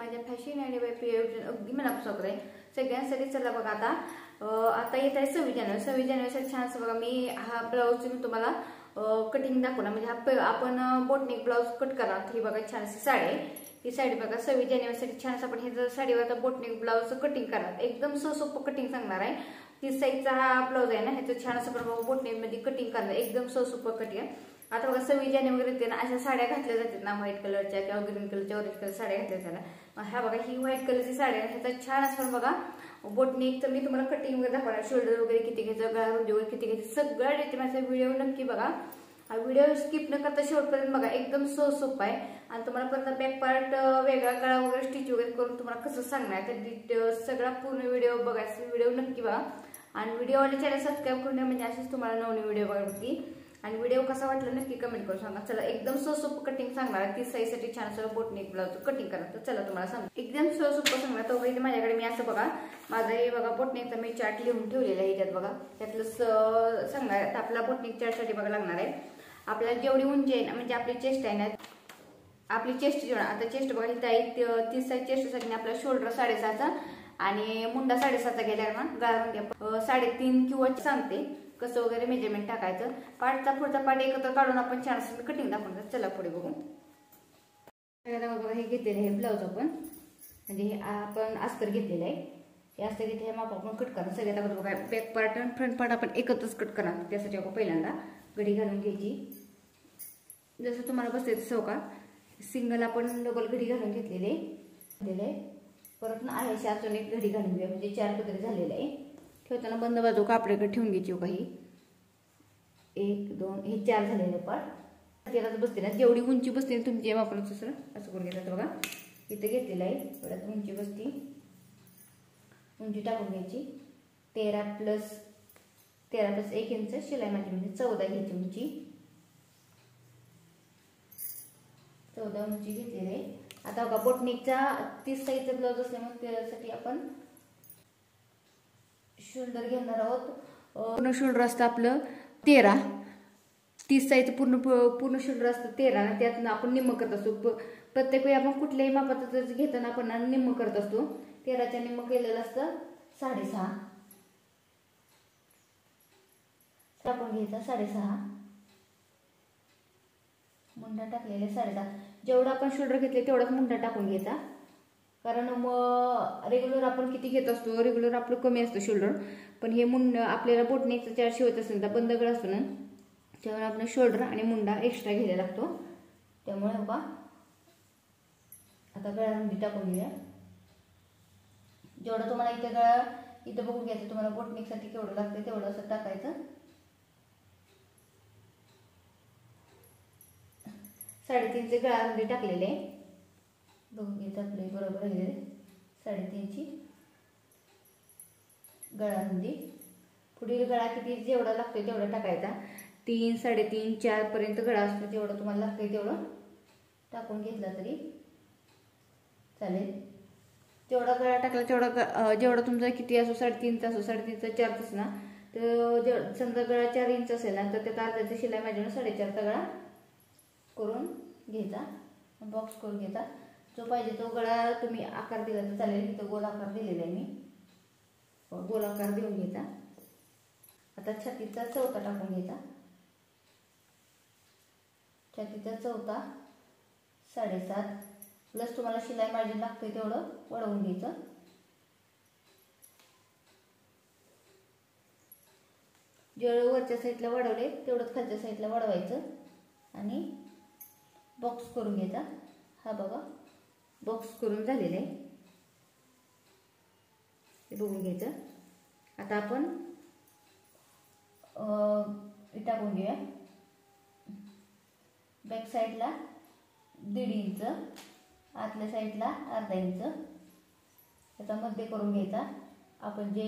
माझ्या फॅशन आणि अगदी मनापासून आहे सगळ्यांसाठी. चला बघा आता येत आहे 26 जानेवारी. 26 जानेवारीसाठी छान असं बघा मी हा ब्लाऊज मी तुम्हाला कटिंग दाखवणार, म्हणजे आपण बोटनेक ब्लाऊज कट करणार. ही बघा छान अशी साडी आहे. ही साडी बघा 26 जानेवारीसाठी छान असं आपण हे साडीवर आता बोटनेक ब्लाऊज कटिंग करणार. एकदम सोपं कटिंग सांगणार आहे. 30 साईजचा हा ब्लाऊज आहे ना, ह्याचं छान असं आपण बोटनेक मध्ये कटिंग करणार. एकदम सोपं कटिंग आहे. आता बघा 26 जानेवारी येते ना, अशा साड्या घातल्या जातात ना, व्हाईट कलरच्या किंवा ग्रीन कलरच्या ऑरेंज कलर साड्या घातल्या जातात. ह्या बघा ही व्हाईट कलरची साडी आहे. ह्याचा छान असं बघा बोटनेक तर मी तुम्हाला कटिंग वगैरे दाखवणार. शोल्डर वगैरे किती घ्यायचं, गळा रुंदी वगैरे किती घ्यायचं सगळं डिटेल माझा व्हिडिओ नक्की बघा. हा व्हिडिओ स्किप न करता शेवटपर्यंत बघा. एकदम सोपं आहे. आणि तुम्हाला परत बॅक पार्ट वेगळा गळा वगैरे स्टिच वगैरे करून तुम्हाला कसं सांगणार तर डिटेल सगळा पूर्ण व्हिडिओ बघायचा. व्हिडिओ नक्की बघा आणि व्हिडिओवाले चॅनल सबस्क्राईब करून म्हणजे असेच तुम्हाला नवीन व्हिडिओ बघायला होती. आणि व्हिडिओ कसा वाटला नक्की कमेंट करून सांगा. चला एकदम सोपं कटिंग सांगणार आहे. 30 साईजसाठी छान असं बोटनेक ब्लाऊज कटिंग करणार. तर चला तुम्हाला सांग एकदम सोपं सांगणार. तो इथे माझ्याकडे मी असं बघा माझं हे बघा बोटनेकचा मी चार्ट लिहून ठेवलेला आहे. याच्यात बघा त्यातलं सांगणार आहे. आपला बोटनेक चार्टसाठी बघा लागणार आहे. आपल्याला जेवढी उंची आहे ना, म्हणजे आपली चेस्ट आहे ना, आपली चेस्ट जेवढा आता चेस्ट बघा इथं आहे 30 साईज चेस्टसाठी आपला शोल्डर 6.5चा आणि मुंडा 6.5चा गेला ना, गळा 3.5 किंवा सांगते कसं वगैरे मेजरमेंट टाकायचं. पार्टचा पुढचा पार्ट एकत्र काढून आपण छान असं कटिंग दाखवणार. चला पुढे बघू. बघा हे घेतलेलं आहे ब्लाऊज आपण, म्हणजे हे आपण अस्तर घेतलेलं आहे. हे अस्तर घेतले हे माप आपण कट करणार. सगळ्यात अगोदर बघा बॅक पार्ट आणि फ्रंट पार्ट आपण एकत्रच कट करणार. त्यासाठी आपण पहिल्यांदा घडी घालून घ्यायची. जसं तुम्हाला बसते तसं का सिंगल आपण डबल घडी घालून घेतलेले. परत ना आहे अजून एक घडी घालून घेऊया, म्हणजे 4 पदरी झालेले आहे. ठेवताना बंद बाजू कापडाकडे ठेवून घ्यायची. काही 1 2 हे 4 झालेले पार्ट त्यालाच बसते ना, जेवढी उंची बसते ना तुमची वापरून तसं असं करून घेतात. बघा इथं घेतलेलं आहे. परत उंची बसती, उंची टाकून घ्यायची. 13 प्लस 1 इंच शिलाई माझी म्हणजे 14 घ्यायची उंची. 14 उंची घेतलेली आहे. आता बघा बोटनेकचा 30 साईजचा ब्लाऊज असल्यामुळे त्यासाठी आपण शोल्डर घेणार आहोत. पूर्ण शोल्डर असतं आपलं 13. 30 साईज पूर्ण शोल्डर असतं 13. त्यातनं आपण निम्म करत असतो. प्रत्येक वेळी आपण कुठल्याही मापाचं घेताना आपण निम्म करत असतो. 13च्या निम्म केलेलं असतं 6.5 टाकून घ्यायचा. 6.5 मुंडा टाकलेले 6.5. जेवढा आपण शोल्डर घेतले तेवढाच मुंडा टाकून घ्यायचा. कारण मग रेग्युलर आपण किती घेत असतो, रेग्युलर आपलं कमी असतं शोल्डर. पण हे मुंडा आपल्याला बोटनेकचा चार्ट शिवत असेल तर बंद गळा असतो ना, त्यामुळे आपण शोल्डर आणि मुंडा एक्स्ट्रा घ्यायला लागतो. त्यामुळे बघा आता गळा रुंदी टाकून घेऊया. जेवढं तुम्हाला इथे गळा इथं बघून घ्यायचं तुम्हाला बोटनेकसाठी केवढं लागतं तेवढं असं टाकायचं. 3.5चे गळा रुंदी टाकलेले बघून घ्यायचं आपले बरोबर आहे. 3.5ची गळा रुंदी. पुढील गळा किती जेवढा लागतोय तेवढा टाकायचा. 3 3.5 4 पर्यंत गळा असतो. जेवढं तुम्हाला लागतंय तेवढं टाकून घेतला तरी चालेल. जेवढा गळा टाकला तेवढा जेवढा तुमचा किती असो 3.5चा असो 3.5चा 4 ना, तर समजा गळा 4 इंच असेल ना तर त्यात अर्ध्याची शिलाई माझ्या 4.5चा गळा करून घ्यायचा. बॉक्स करून घ्यायचा. जो पाहिजे तो गळा तुम्ही आकार दिला तर चालेल. इथं गोल आकार दिलेला आहे मी. गोल आकार देऊन घ्यायचा. आता छातीचा चौथा टाकून घ्यायचा. छातीचा चौथा 7.5 प्लस तुम्हाला शिलाई मार्जिन लागते तेवढं वळवून घ्यायचं. जेवढं वरच्या साईडला वाढवले तेवढंच खालच्या साईडला वाढवायचं आणि बॉक्स करून घ्यायचा. हा बघा बॉक्स करून झालेले आहे. ते बघून घ्यायचं. आता आपण टाकून घेऊया. बॅक साईडला 1.5 इंच, आतल्या साईडला अर्धा इंच त्याचा मध्य करून घ्यायचा. आपण जे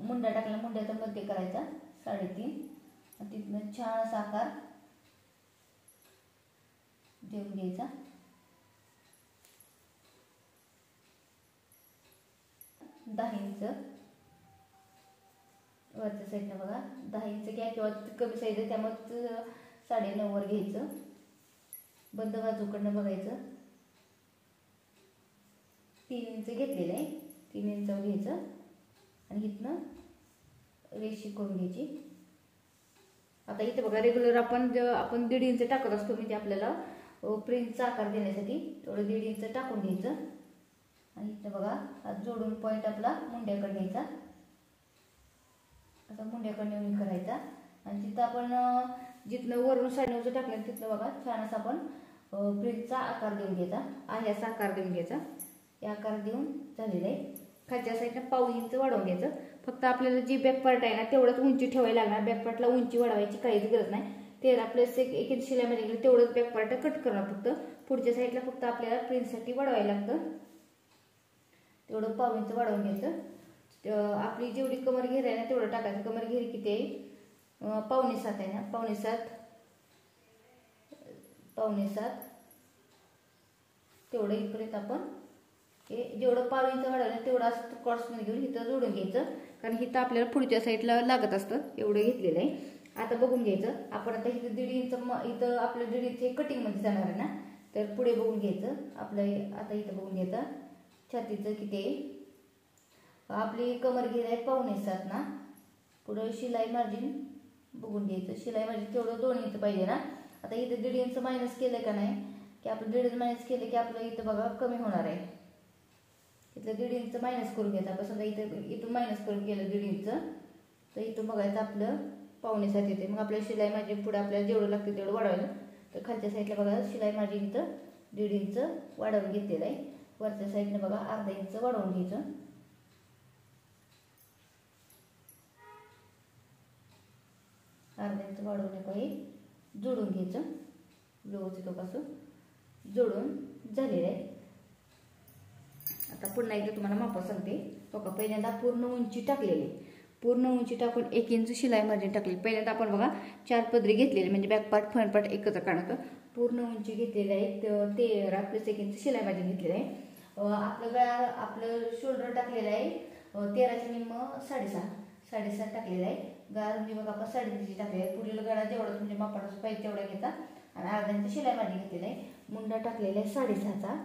मुंडा टाकला मुंड्याचा मध्य करायचा 3.5. तिथनं छान असा आकार देऊन घ्यायचा. 10 इंच वरच्या साईडला बघा 10 इंच घ्या किंवा कमी साईज आहे त्यामुळे 9.5 वर घ्यायचं. बंद बाजूकडनं बघायचं. 3 इंच घेतलेलं आहे, 3 इंचावर घ्यायचं आणि इथनं रेषी करून घ्यायची. आता इथे बघा रेग्युलर आपण 1.5 इंच टाकत असतो, म्हणजे आपल्याला प्रिंटचा आकार देण्यासाठी तेवढं 1.5 इंच टाकून घ्यायचं. आणि इथं बघा हा जोडून पॉईंट आपला मुंड्याकडे घ्यायचा, आता मुंड्याकडे नेऊन करायचा. आणि तिथं आपण जिथनं वरून 9.5 टाकलं तिथलं बघा छान असं आपण प्रिंटचा आकार देऊन घ्यायचा, आहे असा आकार देऊन घ्यायचा. हे आकार देऊन झालेला आहे. खालच्या साईडला 1.5 इंच वाढवून घ्यायचं. फक्त आपल्याला जी बॅक पार्ट आहे ना तेवढंच उंची ठेवायला लागणार, बॅक पार्टला उंची वाढवायची काहीच गरज नाही. 13+1 इंच शिलाईमध्ये गेलं तेवढंच बॅक पार्ट कट करणार. फक्त पुढच्या साईडला फक्त आपल्याला प्रिंटसाठी वाढवायला लागतं, तेवढं 1.5 इंच वाढवून घ्यायचं. आपली जेवढी कमर घेर आहे ना तेवढं टाकायचं. कमर घेर किती आहे? 6.25 आहे ना, 6.25 तेवढं इथपर्यंत आपण हे जेवढं 1.5 इंच वाढवलं तेवढं असं कॉर्ड्समध्ये घेऊन इथं जोडून घ्यायचं, कारण इथं आपल्याला पुढच्या साईडला लागत असतं. एवढं घेतलेलं आहे. आता बघून घ्यायचं आपण. आता इथं 1.5 इंच इथं आपलं 1.5 इंच कटिंगमध्ये जाणार आहे ना, तर पुढे बघून घ्यायचं आपलं. आता इथं बघून घ्यायचं छातीचं किती आहे. आपली कमर घेर आहे 6.25 ना. पुढं शिलाई मार्जिन बघून घ्यायचं. शिलाई मार्जिन तेवढं 2 इंच पाहिजे ना. आता इथं 1.5 इंच मायनस केलं का नाही, की आपलं 1.5 इंच मायनस केलं की आपलं इथं बघा कमी होणार आहे. इथलं 1.5 इंच मायनस करून घ्यायचं. आपण समजा इथून मायनस करून केलं 1.5 इंच, तर इथून बघायचं आपलं 6.25 येते. मग आपल्या शिलाई मार्जिन पुढे आपल्याला जेवढं लागतं तेवढं वाढवायचं. तर खालच्या साईडला बघा शिलाई मार्जिन इथं 1.5 इंच वाढवून घेतलेलं आहे. वरच्या साईडने बघा अर्धा इंच वाढवून घ्यायचं. अर्धा इंच वाढवणे काही जोडून घ्यायचं. व्यवस्थित पासून जोडून झालेलं आहे. आता पुन्हा एकदा तुम्हाला माप सांगते. तो का पहिल्यांदा पूर्ण उंची टाकलेली, पूर्ण उंची टाकून 1 इंच शिलाई मार्जिन टाकली. पहिल्यांदा आपण बघा 4 पदरी घेतलेली, म्हणजे बॅक पार्ट फ्रंट पार्ट एकत्र काढतो. पूर्ण उंची घेतलेली आहे 13+1 इंच शिलाई मार्जिन घेतलेलं आहे. आपलं गळा आपलं शोल्डर टाकलेलं आहे 13च्या निम्म 6.5 टाकलेलं आहे. गळा म्हणजे बघा आपण 3.5 टाकलेला आहे. पुढील गळा जेवढा म्हणजे मापाला पाहिजे तेवढा घ्यायचा आणि अर्धा इंच शिलाई मार्जिन घेतलेलं आहे. मुंडा टाकलेला आहे 6.5चा.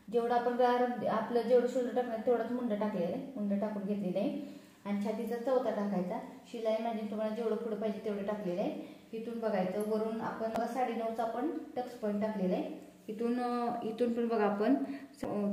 जेवढा आपण गळा आपलं जेवढं शोल्डर टाकलं तेवढाच मुंडा टाकलेलं आहे, मुंडा टाकून घेतलेलं आहे. आणि छातीचा 4था टाकायचा. शिलाई मार्जिन तुम्हाला जेवढं पुढं पाहिजे तेवढं टाकलेलं आहे. इथून बघायचं वरून आपण 9.5चा आपण टक्स पॉईंट टाकलेला आहे. इथून पण बघा आपण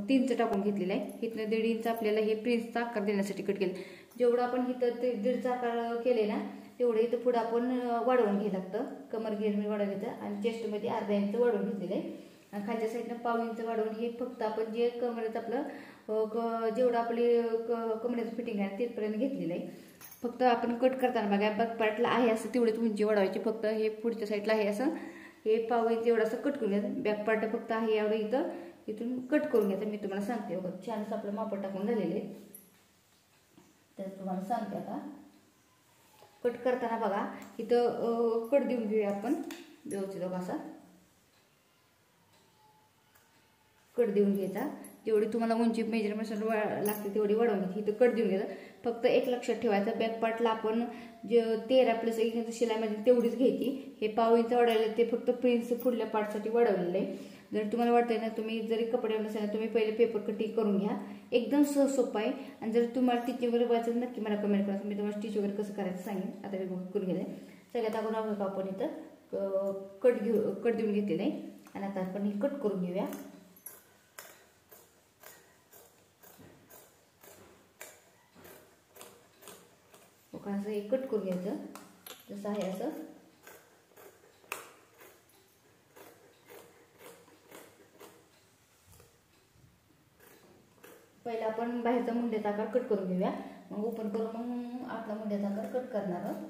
3चं टाकून घेतलेलं आहे. इथनं 1.5 इंच आपल्याला हे प्रिन्सचा आकार देण्यासाठी कट केलं. जेवढं आपण इथं 1.5चा आकार केले ना तेवढं इथं पुढं आपण वाढवून घ्यायला लागतं. कमर घेरमध्ये वाढवून घ्यायचं आणि चेस्टमध्ये अर्धा इंच वाढवून घेतलेलं आहे. आणि खालच्या साईडनं 1.5 इंच वाढवून हे फक्त आपण जे कमरेचं आपलं जेवढं आपली कमरेचं फिटिंग आहे तिथपर्यंत घेतलेलं आहे. फक्त आपण कट करताना बघा बॅक पार्टला आहे असं तेवढीच उंची वाढवायची. फक्त हे पुढच्या साईडला आहे असं हे 1.5 इंच एवढं असं कट करून घ्यायचं. बॅक पार्ट फक्त आहे एवढं इथून कट करून घ्यायचं. मी तुम्हाला सांगते बघा छान असं आपलं माप टाकून झालेले आहे. तर तुम्हाला सांगते आता कट करताना बघा इथं कट देऊन घेऊया आपण व्यवस्थित असा कट देऊन घ्यायचा. जेवढी तुम्हाला उंची मेजरमेंट लागते तेवढी वाढवून घ्यायची. इथं कट देऊन घ्यायचं. फक्त एक लक्षात ठेवायचं बॅक पार्टला आपण जे 13+1 इंच शिलाई म्हणजे तेवढीच घ्यायची. हे 1.5 इंच वाढवलेलं ते फक्त प्रिन्स पुढल्या पार्टसाठी वाढवलेलं आहे. जर तुम्हाला वाटतंय ना तुम्ही जरी कपडे नसेल तुम्ही पहिले पेपर कटिंग करून घ्या. एकदम सहज सोपं आहे. आणि जर तुम्हाला स्टिचिंग वगैरे व्हायचं नक्की मला कमेंट करा, मी तुम्हाला स्टिच वगैरे कसं करायचं सांगेन. आता मी करून गेले सगळ्यात अगोदर आपण इथं कट देऊन घेतलेलं आहे. आणि आता आपण हे कट करून घेऊया. असं हे कट करून घ्यायचं जसं आहे असं. पहिला आपण बाहेरचा मुंड्याचा आकार कट करून घेऊया, मग ओपन करून मग आपला मुंड्याचा आकार कट करणार आहोत.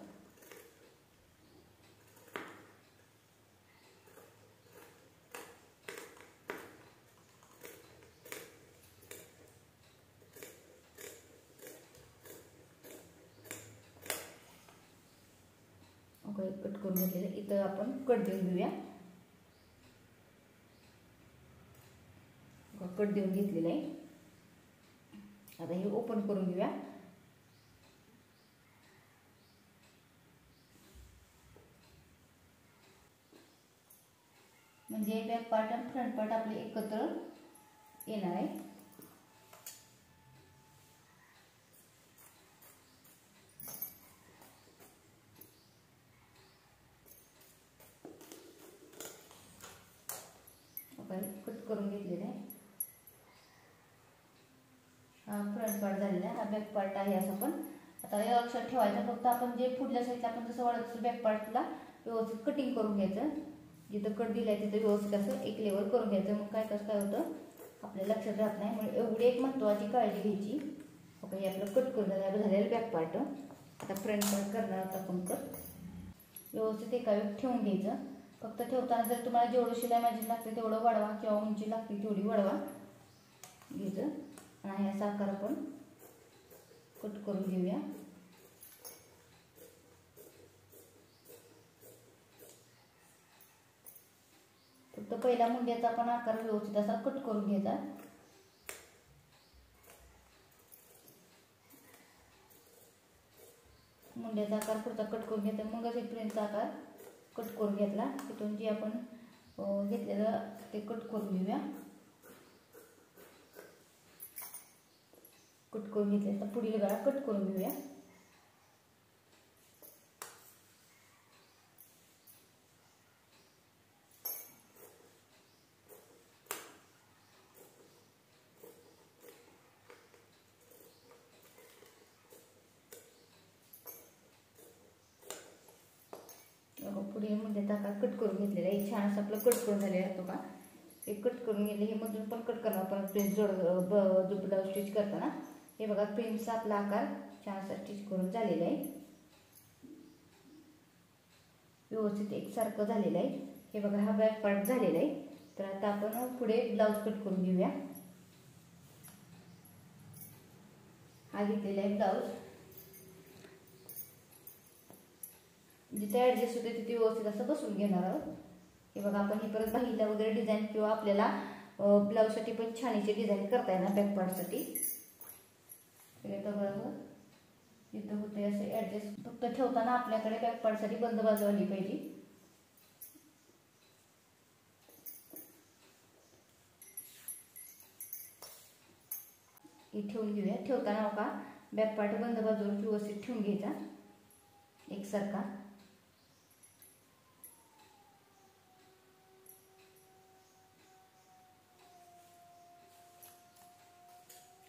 कट करून घेतलेलं इथं आपण कट देऊन घेऊया. कट देऊन घेतलेलं आहे. आता हे ओपन करून घेऊया. म्हणजे बॅक पार्ट आणि फ्रंट पार्ट आपले एकत्र येणार आहे. करून घेतलेला आहे. हा फ्रंट पार्ट झालेला आहे, हा बॅक पार्ट आहे. असं पण आता या लक्षात ठेवायचं, फक्त आपण जे पुढल्या साईडला आपण जसं वाढत तसं बॅक पार्टला व्यवस्थित कटिंग करून घ्यायचं. जिथं कट दिलाय तिथं व्यवस्थित असं एक लेवल करून घ्यायचं. मग काय होतं आपल्या लक्षात राहत नाही. म्हणजे एवढी एक महत्त्वाची काळजी घ्यायची. ओके, हे आपलं कट करून झालेलं बॅक पार्ट. आता फ्रंट पार्ट करणार आहोत आपण कट. व्यवस्थित एका वेळी ठेवून घ्यायचं. फक्त ठेवताना जर तुम्हाला जेवढं शिलाई मार्जिन लागते तेवढं वाढवा किंवा उंची लागते तेवढी वाढवा घ्यायचं. आणि असा आकार आपण कट करून घेऊया. फक्त पहिला मुंड्याचा आपण आकार व्यवस्थित असा कट करून घ्यायचा. मुंड्याचा आकार पुढचा कट करून घ्यायचा. मगच एक प्रिन्सचा आकार कट करून घेतला. तिथून जे आपण घेतलेलं ते कट करून घेऊया. कट करून घेतले तर पुढील गळा कट करून घेऊया. पुढे मध्ये आकार कट करून घेतलेला आहे. छान असं आपलं कट करून झालेलं आहे. का हे कट करून घेतले. हे मधून पण कट करणार आपण प्रिन्स ब्लाउज स्टिच करताना. हे बघा प्रिन्सचा आपला आकार छान असा स्टिच करून झालेला आहे. व्यवस्थित एकसारखं झालेलं आहे. हे बघा हा बॅक पार्ट झालेला आहे. तर आता आपण पुढे ब्लाउज कट करून घेऊया. हा घेतलेला आहे ब्लाउज. जिथे ॲडजस्ट होते तिथे व्यवस्थित असं बसून घेणार आहोत. हे बघा आपण हे परत बाहीला वगैरे डिझाईन किंवा आपल्याला ब्लाऊजसाठी पण छानीचे डिझाईन करता येणार बॅक पार्टसाठी. जिथं होते असे ॲडजस्ट. फक्त ठेवताना आपल्याकडे बॅक पार्टसाठी बंद बाजू आली पाहिजे. हे ठेवून घेऊया. ठेवताना का बॅक पार्ट बंद बाजूवर व्यवस्थित ठेवून घ्यायचा एकसारखा.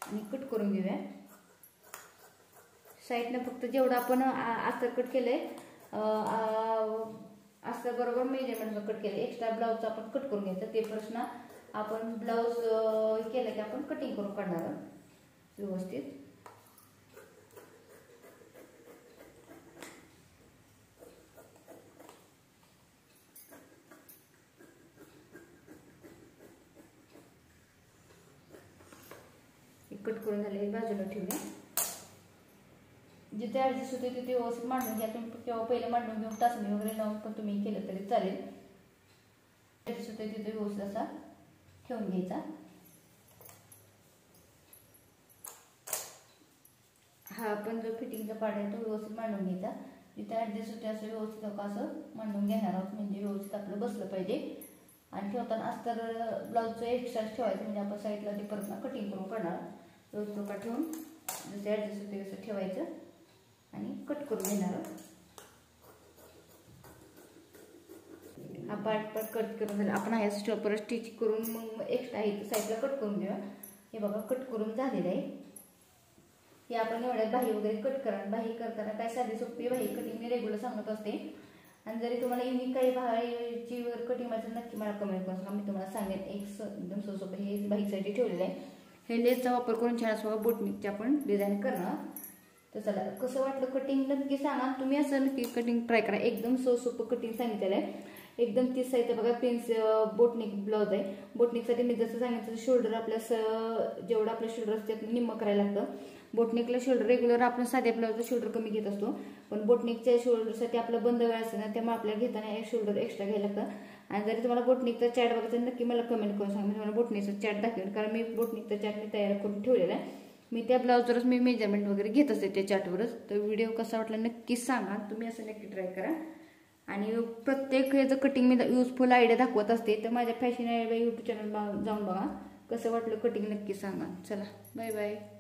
आणि कट करून घेऊया. साईडने फक्त जेवढं आपण अस्तर कट केलंय अस्तर बरोबर मेजरमेंट कट केलं. एक्स्ट्रा ब्लाउजचा आपण कट करून घ्यायचं. ते प्रश्न आपण ब्लाउज केलं की आपण कटिंग करून काढणार व्यवस्थित. कट करून झाले बाजूला ठेवूया. जिथे ॲडजस्ट होते तिथे व्यवस्थित मांडून घ्या. तुम्ही किंवा पहिले मांडून घेऊन टाचणी वगैरे लावून पण तुम्ही केलं तरी चालेल. ॲडजस्ट होते तिथे व्यवस्थित असा ठेवून घ्यायचा. हा आपण जो फिटिंगचा पार्ट आहे तो व्यवस्थित मांडून घ्यायचा. जिथे ॲडजस्ट होते असं व्यवस्थित असं मांडून घेणार आहोत. म्हणजे व्यवस्थित आपलं बसलं पाहिजे. आणि ठेवताना अस्तर ब्लाऊजचं एक्स्ट्रा ठेवायचं. म्हणजे आपण साईडला ते परत कटिंग करून काढणार. व्यवस्थित का ठेवून जसे ॲडजस्ट होते तसं ठेवायचं आणि कट करून घेणार. हा पार्ट कट करून झाला. आपण हा स्टॉपर स्टिच करून मग एक्स्ट्रा आहे साईडला कट करून घेऊया. हे बघा कट करून झालेलं आहे. हे आपण एवढ्यात बाही वगैरे कट करा. बाही करताना काय साधी सोपी बाही कटिंग मी रेग्युलर सांगत असते. आणि जरी तुम्हाला युनिक काही बाहीची कटिंग मारायचं नक्की मला कमेंट करून सांगा. मी तुम्हाला सांगेन एकदम सोपं हे बाहीसाठी ठेवलेलं आहे. हे लेसचा वापर करून छान असं बोटनिकची आपण डिझाईन करणार. तर चला कसं वाटलं कटिंग नक्की सांगा. तुम्ही असं नक्की कटिंग ट्राय करा. एकदम सोपं कटिंग सांगितलेलं आहे. एकदम 30 साईजचं बघा प्रिन्स बोटनिक ब्लाउज आहे. बोटनिकसाठी मी जसं सांगितलं शोल्डर आपल्या जेवढं आपलं शोल्डर असते त्यातून निम्म करायला लागतं. बोटनिकला शोल्डर रेग्युलर आपण साध्या ब्लाउजचं शोल्डर कमी घेत असतो. पण बोटनिकच्या शोल्डरसाठी आपलं बंद वेळ असते ना त्यामुळे आपल्याला घेताना एक शोल्डर एक्स्ट्रा घ्यायला लागतं. आणि जरी तुम्हाला बोटनिकचा चॅट बघायचा नक्की मला कमेंट करून सांगा. मी तुम्हाला बोटनिकचा चॅट दाखवेन. कारण मी बोटनिकचा चॅट मी तयार करून ठेवलेला आहे. मी त्या ब्लाउजवरच मी मेजरमेंट वगैरे घेत असते त्या चॅटवरच. तर व्हिडिओ कसा वाटला नक्कीच सांगा. तुम्ही असं नक्की ट्राय करा. आणि प्रत्येक ह्याचं कटिंग मी युजफुल आयडिया दाखवत असते. तर माझ्या फॅशन आयडिया यूट्यूब चॅनल जाऊन बघा. कसं वाटलं कटिंग नक्की सांगा. चला बाय बाय.